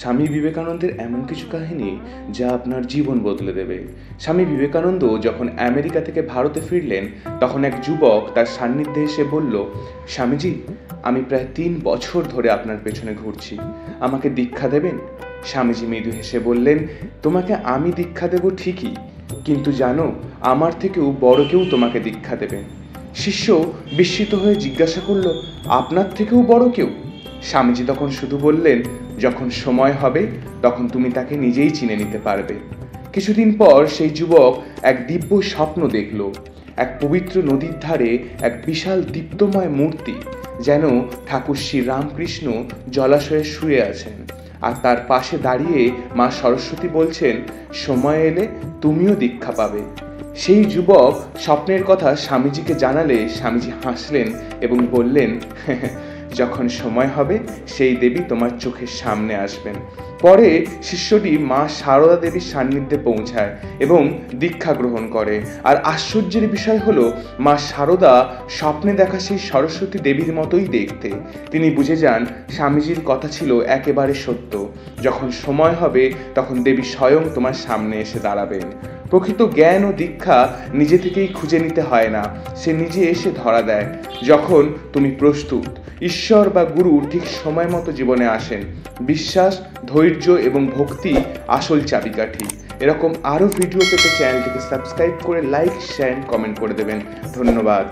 স্বামী বিবেকানন্দের এমন কিছু কাহিনী যা আপনার জীবন বদলে দেবে। স্বামী বিবেকানন্দ যখন আমেরিকা থেকে ভারতে ফিরলেন, তখন এক যুবক তার সান্নিধ্যে এসে বলল, স্বামীজি, আমি প্রায় 3 বছর ধরে আপনার পেছনে ঘুরছি, আমাকে দীক্ষা দেবেন? স্বামীজি মৃদু হেসে বললেন, তোমাকে আমি দীক্ষা দেব ঠিকই, কিন্তু জানো, আমার থেকেও বড় কেউ তোমাকে দীক্ষা দেবেন। শিষ্য বিস্মিত হয়ে জিজ্ঞাসা করল, আপনার থেকেও বড় কেউ? স্বামীজি তখন শুধু বললেন, যখন সময় হবে তখন তুমি তাকে নিজেই চিনে নিতে পারবে। কিছুদিন পর সেই যুবক এক দিব্য স্বপ্ন দেখল। এক পবিত্র নদীর ধারে এক বিশাল দীপ্তময় মূর্তি, যেন ঠাকুর শ্রী রামকৃষ্ণ জলাশয়ে শুয়ে আছেন, আর তার পাশে দাঁড়িয়ে মা সরস্বতী বলছেন, সময় এলে তুমিও দীক্ষা পাবে। সেই যুবক স্বপ্নের কথা স্বামীজিকে জানালে স্বামীজি হাসলেন এবং বললেন, যখন সময় হবে সেই দেবী তোমার চোখের সামনে আসবেন। পরে শিষ্যটি মা সারদা দেবীর সান্নিধ্যে পৌঁছায় এবং দীক্ষা গ্রহণ করে। আর আশ্চর্যের বিষয় হলো, মা সারদা স্বপ্নে দেখা সেই সরস্বতী দেবীর মতোই দেখতে। তিনি বুঝে যান স্বামীজির কথা ছিল একেবারে সত্য। যখন সময় হবে তখন দেবী স্বয়ং তোমার সামনে এসে দাঁড়াবেন। প্রকৃত জ্ঞান ও দীক্ষা নিজে থেকেই খুঁজে নিতে হয় না, সে নিজে এসে ধরা দেয়। যখন তুমি প্রস্তুত, ঈশ্বর বা গুরু ঠিক সময় মতো জীবনে আসেন। বিশ্বাস, ধৈর্য এবং ভক্তি আসল চাবিকাঠি। এরকম আরও ভিডিও পেতে চ্যানেলটিকে সাবস্ক্রাইব করে লাইক, শেয়ার, কমেন্ট করে দেবেন। ধন্যবাদ।